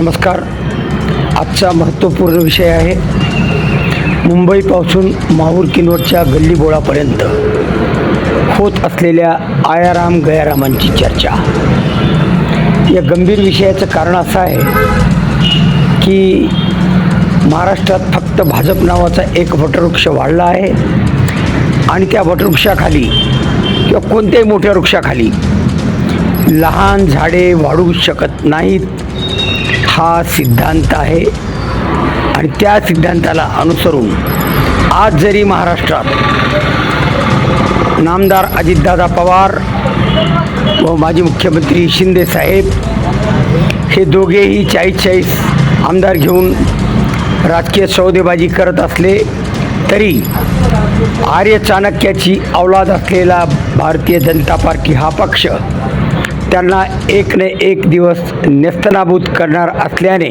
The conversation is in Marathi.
नमस्कार. आजचा महत्त्वपूर्ण विषय आहे मुंबईपासून माहूर किनवटच्या गल्लीबोळापर्यंत होत असलेल्या आयाराम गयारामांची चर्चा. या गंभीर विषयाचं कारण असं आहे की महाराष्ट्रात फक्त भाजप नावाचा एक वटवृक्ष वाढला आहे आणि त्या वटवृक्षाखाली किंवा कोणत्याही मोठ्या वृक्षाखाली लहान झाडे वाढू शकत नाहीत हा सिद्धांत आहे. आणि त्या सिद्धांताला अनुसरून आज जरी महाराष्ट्रात नामदार अजितदादा पवार व माजी मुख्यमंत्री शिंदे साहेब हे दोघेही 40-40 आमदार घेऊन राजकीय सौदेबाजी करत असले तरी आर्य चाणक्याची औलाद असलेला भारतीय जनता पार्टी हा पक्ष त्यांना एक न एक दिवस नेस्तनाबूत करणार असल्याने